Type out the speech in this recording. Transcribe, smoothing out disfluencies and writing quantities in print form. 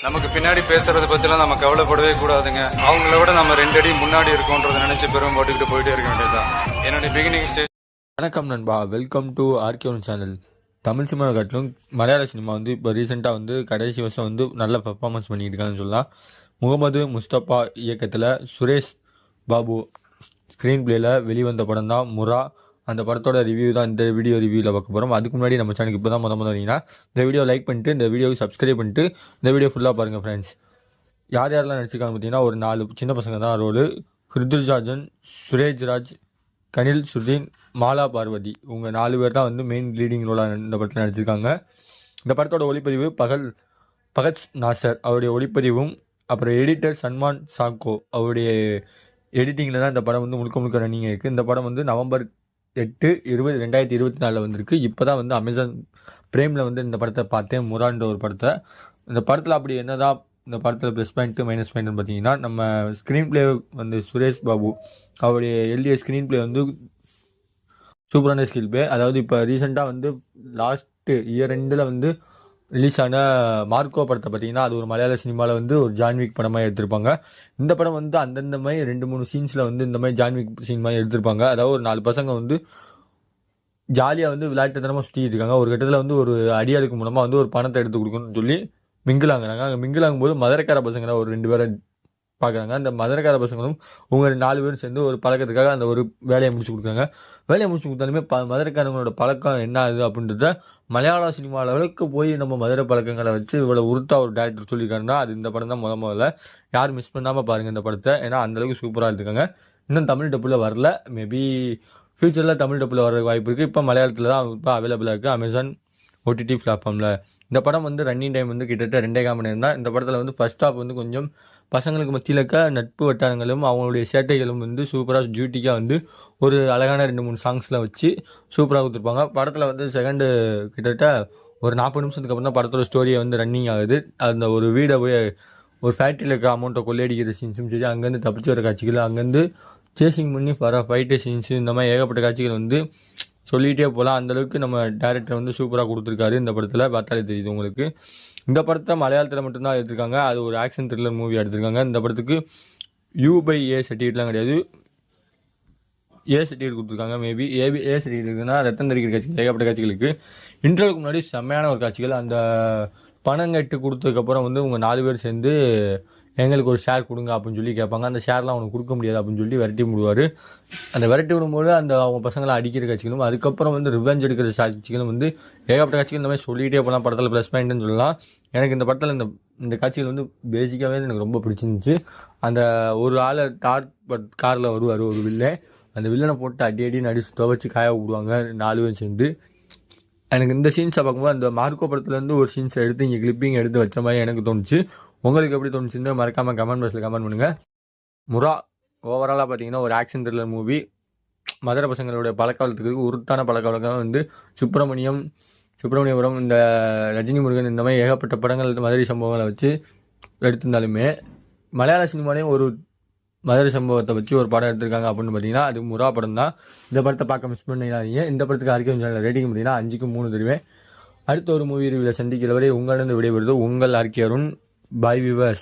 நமக்கு பின்னாடி பேசுறதை பத்திலாம் நம்ம கவலைப்படவே கூடாதுங்க. அவங்கள விட நம்ம 2 அடி முன்னாடி இருக்கோன்றதை நினைச்சு பெரும் போட்டுக்கிட்டு போயிட்டே இருக்க வேண்டியதுதான் என்னுடைய பிகினிங் ஸ்டேஜ். வணக்கம் நண்பா, welcome to RK one channel. Tamil cinema காட்டிலும் மலையாள சினிமா வந்து இப்போ ரீசெண்டாக வந்து கடைசி வருஷம் வந்து நல்ல பெர்ஃபார்மன்ஸ் பண்ணிட்டு இருக்காங்கன்னு சொல்லலாம். முகமது முஸ்தபா இயக்கத்தில் சுரேஷ் பாபு ஸ்க்ரீன் பிளேயில் வெளிவந்த படம் தான் முரா. அந்த படத்தோட ரிவ்யூ தான் இந்த வீடியோ ரிவ்யூவில் பார்க்க போகிறோம். அதுக்கு முன்னாடி நம்ம சேனலுக்கு இப்போ தான் முதல் வரீங்கன்னா இந்த வீடியோ லைக் பண்ணிட்டு இந்த வீடியோவை சப்ஸ்கிரைப் பண்ணிட்டு இந்த வீடியோ ஃபுல்லாக பாருங்கள் ஃப்ரெண்ட்ஸ். யார் யாரெல்லாம் நடிச்சிருக்காங்க பார்த்தீங்கன்னா ஒரு 4 சின்ன பசங்க தான் ரோலு. கிருதுர்ஜாஜன், சுரேஜ்ராஜ், கனில் சுதீன், மாலா பார்வதி, இவங்க 4 பேர் தான் வந்து மெயின் லீடிங் ரோலாக இந்த படத்தில் நடிச்சிருக்காங்க. இந்த படத்தோட ஒளிப்பதிவு பகத் நாசர் அவருடைய ஒளிப்பதிவும், அப்புறம் எடிட்டர் சன்மான் சாக்கோ அவருடைய எடிட்டிங்கில் தான் இந்த படம் வந்து முழுக்க ரன்னிங் இருக்குது. இந்த படம் வந்து நவம்பர் 8, 2024 வந்திருக்கு. இப்போ தான் வந்து அமேசான் பிரைமில் வந்து இந்த படத்தை பார்த்தேன், முரான்ற ஒரு படத்தை. இந்த படத்தில் அப்படி என்னதான் இந்த படத்தில் ப்ளஸ் பாயிண்ட்டு மைனஸ் பாயிண்ட்னு பார்த்தீங்கன்னா, நம்ம ஸ்க்ரீன் பிளே வந்து சுரேஷ் பாபு அவருடைய எழுதிய ஸ்க்ரீன் பிளே வந்து சூப்பரான ஸ்கில் பிளே. அதாவது இப்போ ரீசெண்டாக வந்து லாஸ்ட்டு இயர் எண்டில் வந்து ரிலீஸ் ஆன மார்க்கோ படத்தை பார்த்தீங்கன்னா, அது ஒரு மலையாள சினிமாவில் வந்து ஒரு ஜான்விக் படமாக எடுத்திருப்பாங்க. இந்த படம் வந்து அந்தந்த மாதிரி 2-3 சீன்ஸில் வந்து இந்த மாதிரி ஜான்விக் சீன் மாதிரி எடுத்திருப்பாங்க. அதாவது ஒரு 4 பசங்க வந்து ஜாலியாக வந்து விளையாட்டுத்தனமாக சுற்றிட்டு இருக்காங்க. ஒரு கட்டத்தில் வந்து ஒரு அடியாளுக்கு மூலமாக வந்து ஒரு பணத்தை எடுத்து கொடுக்கணும்னு சொல்லி மிங்கிலாங்கிறாங்க. அங்கே மிங்கிலாகும் போது மதுரைக்கார பசங்களை ஒரு 2 பேரை பார்க்குறாங்க. அந்த மதுரைக்கார பசங்களும் உங்க 4 பேரும் சேர்ந்து ஒரு பழக்கத்துக்காக அந்த ஒரு வேலையை முடிச்சு கொடுக்குறாங்க. வேலையை முடிச்சு கொடுத்தாலுமே மதுரைக்காரங்களோட பழக்கம் என்ன ஆகுது அப்படின்றத மலையாள சினிமா அளவுக்கு போய் நம்ம மதுரை பழக்கங்களை வச்சு இவ்வளோ உருத்தா ஒரு டேரக்டர் சொல்லியிருக்காருன்னா அது இந்த படம் தான் முதல்ல. யாரும் மிஸ் பண்ணாமல் பாருங்கள் இந்த படத்தை. ஏன்னா அந்தளவுக்கு சூப்பராக எடுத்துக்காங்க. இன்னும் தமிழ் டப்பில் வரல, மேபி ஃபியூச்சரில் தமிழ் டப்பில் வர வாய்ப்பு இருக்குது. இப்போ மலையாளத்தில் தான் இப்போ அவைலபிளாக இருக்குது அமேசான் ஓடிடி பிளாட்ஃபார்மில். இந்த படம் வந்து ரன்னிங் டைம் வந்து கிட்டத்தட்ட 2.5 மணி நேரம் தான். இந்த படத்தில் வந்து ஃபர்ஸ்ட் ஹாஃப் வந்து கொஞ்சம் பசங்களுக்கு மத்தியில் இருக்க நட்பு வட்டாரங்களும் அவங்களுடைய சேட்டைகளும் வந்து சூப்பராக ஜூட்டிக்காக வந்து ஒரு அழகான 2-3 சாங்ஸில் வச்சு சூப்பராக கொடுத்துருப்பாங்க. படத்தில் வந்து செகண்டு கிட்டத்தட்ட ஒரு 40 நிமிஷத்துக்கு அப்புறம் தான் படத்தோட ஸ்டோரியை வந்து ரன்னிங் ஆகுது. அந்த ஒரு வீடை போய் ஒரு ஃபேக்ட்ரியில் இருக்க அமௌண்ட்டை கொள்ளையடிக்கிற சீன்ஸும் சரி, அங்கேருந்து தப்பிச்சு வர காட்சிகள், அங்கேருந்து சேசிங் பண்ணி வர ஃபைட்டு சீன்ஸு, இந்த மாதிரி ஏகப்பட்ட காட்சிகள் வந்து சொல்லிகிட்டே போகலாம். அந்தளவுக்கு நம்ம டேரக்டர் வந்து சூப்பராக கொடுத்துருக்காரு. இந்த படத்தில் பார்த்தாலே தெரியுது உங்களுக்கு. இந்த படத்தை மலையாளத்தில் மட்டும்தான் எடுத்திருக்காங்க. அது ஒரு ஆக்ஷன் த்ரில்லர் மூவி எடுத்திருக்காங்க. இந்த படத்துக்கு U/A சர்டிஃபிகேட்லாம் கிடையாது, A சர்டிஃபிகேட் கொடுத்துருக்காங்க. மேபி A சர்டிஃபிகேட் இருக்குன்னா ரத்தம் தெரிக்கிற காட்சிகள் ஏகப்பட்ட காட்சிகளுக்கு. இன்டர்வலுக்கு முன்னாடி செம்மையான ஒரு காட்சிகள். அந்த பணம் கட்டு கொடுத்ததுக்கப்புறம் வந்து உங்கள் 4 பேர் சேர்ந்து எங்களுக்கு ஒரு ஷேர் கொடுங்க அப்படின்னு சொல்லி கேட்பாங்க. அந்த ஷேர்லாம் அவனுக்கு கொடுக்க முடியாது அப்படின்னு சொல்லி விரட்டி விடுவார். அந்த விரட்டி விடும்போது அந்த அவங்க பசங்களை அடிக்கிற காட்சிகளும், அதுக்கப்புறம் வந்து ரிவெஞ்ச் எடுக்கிற காட்சிகளும் வந்து ஏகப்பட்ட காட்சிகள் இந்த மாதிரி சொல்லிகிட்டே போகலாம். படத்தில் ப்ளஸ் பாயிண்ட்னு சொல்லலாம். எனக்கு இந்த படத்தில் இந்த காட்சிகள் வந்து பேசிக்காகவே எனக்கு ரொம்ப பிடிச்சிருந்துச்சு. அந்த ஒரு ஆளை காரில் வருவார் ஒரு வில்லன். அந்த வில்லனை போட்டு அடின்னு அடிச்சு துவச்சி காய விடுவாங்க 4 பேரும் சேர்ந்து. எனக்கு இந்த சீன்ஸை பார்க்கும்போது அந்த மார்க்கோ படத்துலேருந்து ஒரு சீன்ஸை எடுத்து இங்கே கிளிப்பிங் எடுத்து வச்ச மாதிரி எனக்கு தோணுச்சு. உங்களுக்கு எப்படி தோணுச்சுன்னு மறக்காமல் கமெண்ட் பாக்ஸில் கமெண்ட் பண்ணுங்கள். முரா ஓவராலாக பார்த்தீங்கன்னா ஒரு ஆக்ஷன் த்ரில்லர் மூவி. மதுரை பசங்களுடைய பழக்கவழக்கத்துக்கு உருத்தான பழக்கவழக்கம் வந்து சுப்பிரமணியபுரம், இந்த ரஜினி முருகன், இந்த மாதிரி ஏகப்பட்ட படங்கள் மதுரை சம்பவங்களை வச்சு எடுத்திருந்தாலுமே மலையாள சினிமாலேயும் ஒரு மதுரை சம்பவத்தை வச்சு ஒரு படம் எடுத்திருக்காங்க அப்படின்னு பார்த்தீங்கன்னா அது முரா படம் தான். இந்த படத்தை பார்க்க மிஸ் பண்ணிடாதீங்க. இந்த படத்துக்கு ஆர்கேஒன் சேனல் ரேட்டிங் பார்த்தீங்கன்னா 5க்கு 3 தருவேன். அடுத்த ஒரு மூவி ரிவ்யூவில் சந்திக்கிற வரை உங்களிடம் விடைபெறுவது உங்கள் ஆர்கே அருண். Bye viewers.